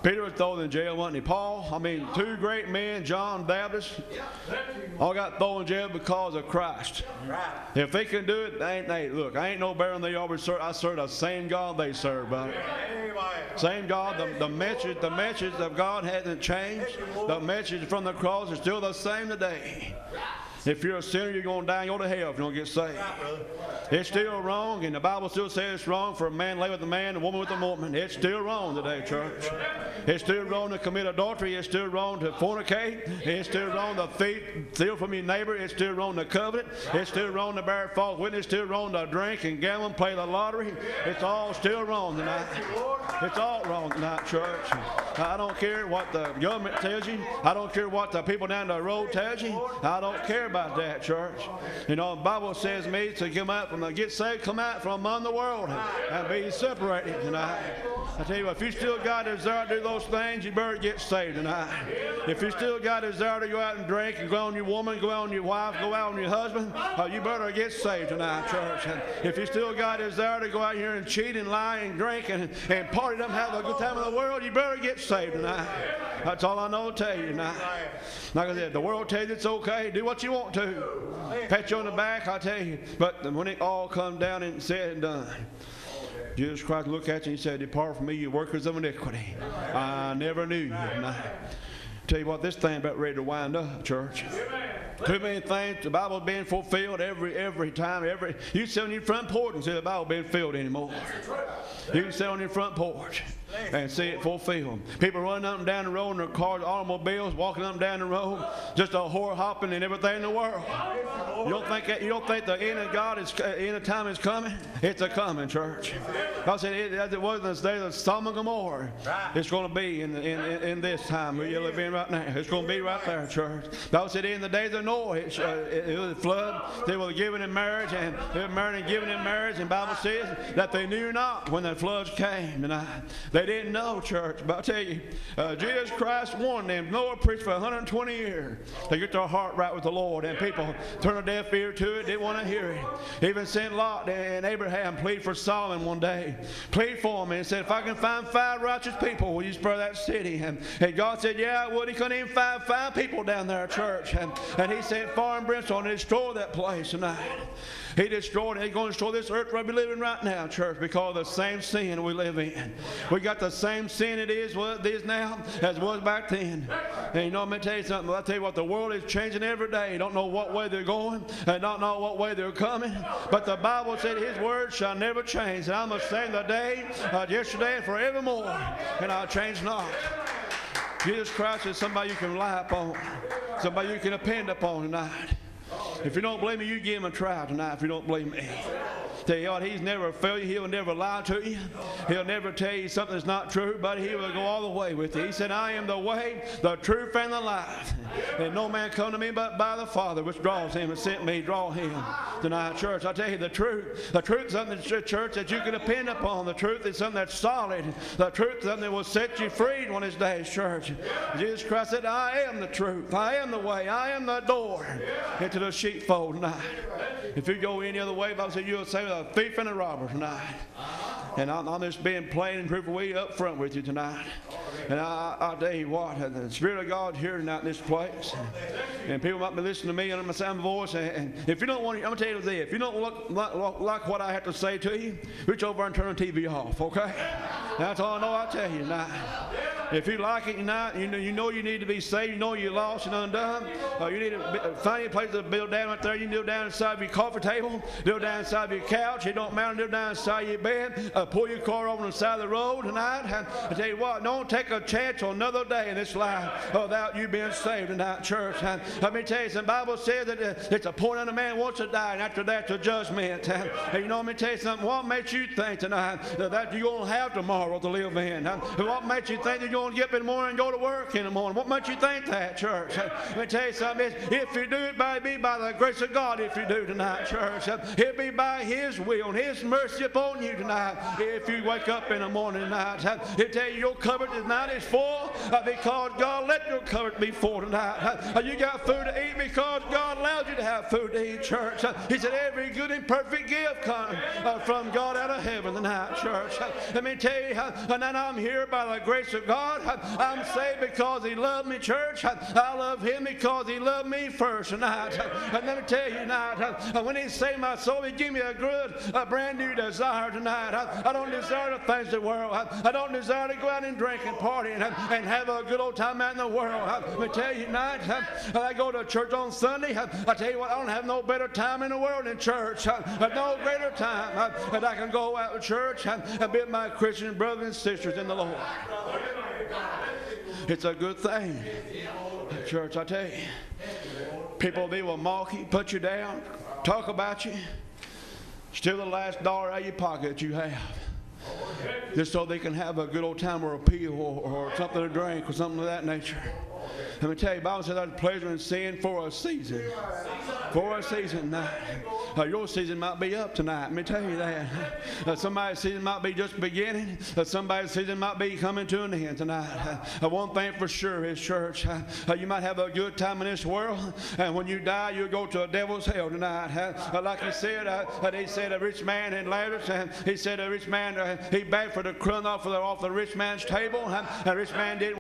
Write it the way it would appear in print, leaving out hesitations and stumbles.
Peter was thrown in jail, wasn't he? Paul, I mean, two great men, John Baptist, all got thrown in jail because of Christ. If they can do it, look, I ain't no better than they are. I serve the same God they serve, buddy. Same God. The message of God hasn't changed. The message from the cross is still the same today. If you're a sinner, you're going to die and go to hell if you don't get saved. It's still wrong, and the Bible still says it's wrong for a man to lay with a man, a woman with a woman. It's still wrong today, church. It's still wrong to commit adultery. It's still wrong to fornicate. It's still wrong to steal from your neighbor. It's still wrong to covet. It's still wrong to bear false witness. It's still wrong to drink and gamble and play the lottery. It's all still wrong tonight. It's all wrong tonight, church. I don't care what the government tells you. I don't care what the people down the road tells you. I don't care about that, church. You know, the Bible says to me to come out get saved, come out from among the world and be separated tonight. I tell you what, if you still got a desire to do those things, you better get saved tonight. If you still got a desire to go out and drink and go on your woman, go out on your wife, go out on your husband, you better get saved tonight, church. And if you still got a desire to go out here and cheat and lie and drink and party and have a good time in the world, you better get saved tonight. That's all I know to tell you tonight. Like I said, the world tells you it's okay. Do what you want to. Pat you on the back, I tell you. But when it all comes down and said and done, Jesus Christ looked at you and he said, "Depart from me, you workers of iniquity. I never knew you." And I tell you what, this thing about ready to wind up, church. Too many things, the Bible's being fulfilled every time. You sit on your front porch and say the Bible being filled anymore. You can sit on your front porch and see it fulfilled. People running up and down the road in their cars, automobiles, walking up and down the road, just a whore hopping and everything in the world. You don't think the end of God end of time is coming? It's a coming, church. God said as it was in the day of Sodom and Gomorrah, it's going to be in this time we're living right now. It's going to be right there, church. God said in the days of Noah, it was a flood. They were given in marriage, and they were married and given in marriage. And the Bible says that they knew not when the floods came. And they didn't know, church. But I tell you, Jesus Christ warned them. Noah preached for 120 years to get their heart right with the Lord. And people turned a deaf ear to it, didn't want to hear it. He even sent Lot and Abraham plead for Solomon one day. Plead for him and said, "If I can find 5 righteous people, will you spare that city?" And God said, "Yeah, I would." He couldn't even find 5 people down there, church. And he sent fire and brimstone to destroy that place tonight. He destroyed it. He's going to destroy this earth where we're living right now, church, because of the same sin we live in. We got the same sin it is now as it was back then. And you know, I'm going to tell you something. I'll tell you what, the world is changing every day. You don't know what way they're going and don't know what way they're coming. But the Bible said his word shall never change. And I'm the same today, yesterday, and forevermore. And I'll change not. Jesus Christ is somebody you can rely upon, somebody you can depend upon tonight. If you don't believe me, you give him a try tonight if you don't believe me. Tell you what, he's never failed you. He'll never lie to you. He'll never tell you something that's not true, but he will go all the way with you. He said, "I am the way, the truth, and the life. And no man come to me but by the Father, which draws him and sent me, draw him." Tonight, church, I tell you the truth. The truth is something, church, that you can depend upon. The truth is something that's solid. The truth is something that will set you free one of these days, church. Jesus Christ said, "I am the truth. I am the way. I am the door into the sheepfold tonight." If you go any other way, the Bible said you'll say a thief and a robber tonight. And I'm just being plain and truthful way up front with you tonight. And I'll tell you what, the Spirit of God here tonight in this place. And people might be listening to me under my sound of voice. And if you don't want, I'm going to tell you this. If you don't like what I have to say to you, reach over and turn the TV off, okay? That's all I know I'll tell you tonight. If you like it tonight, you know you need to be saved. You know you're lost and undone. You need to find a place to build down right there. You can do it down inside of your coffee table. Do it down inside of your couch. It don't matter. Do it down inside of your bed. Pull your car over on the side of the road tonight. And I tell you what, don't take a chance on another day in this life without you being saved tonight, church. And let me tell you, the Bible says that it's appointed a man wants to die, and after that, the judgment. And you know, let me tell you something. What makes you think tonight that you're going to have tomorrow to live in? And what makes you think that you're going to get up in the morning and go to work in the morning? What makes you think that, church? Let me tell you something. If you do it, be by the grace of God. If you do tonight, church, it'll be by His will and His mercy upon you tonight. If you wake up in the morning tonight, He'll tell you you're covered tonight is full because God let your cupboard be full tonight. You got food to eat because God allowed you to have food to eat, church. He said every good and perfect gift comes from God out of heaven tonight, church. Let me tell you, and then I'm here by the grace of God. I'm saved because He loved me, church. I love Him because He loved me first tonight. And let me tell you tonight, when He saved my soul, He gave me a brand new desire tonight. I don't desire the things of the world. I don't desire to go out and drink and party and have a good old time out in the world. Let me tell you tonight, I go to church on Sunday. I tell you what, I don't have no better time in the world than church. No greater time that I can go out to church and be with my Christian brothers and sisters in the Lord. It's a good thing. Church, I tell you, people, they will mock you, put you down, talk about you, steal the last dollar out of your pocket that you have, just so they can have a good old time or a pee or something to drink or something of that nature. Let me tell you, the Bible says there's pleasure in sin for a season. For a season. Your season might be up tonight. Let me tell you that. Somebody's season might be just beginning. Somebody's season might be coming to an end tonight. One thing for sure is, church, you might have a good time in this world, and when you die, you'll go to a devil's hell tonight. Like he said a rich man in Lazarus, and he said a rich man, he begged for the crumb off the rich man's table, and the rich man didn't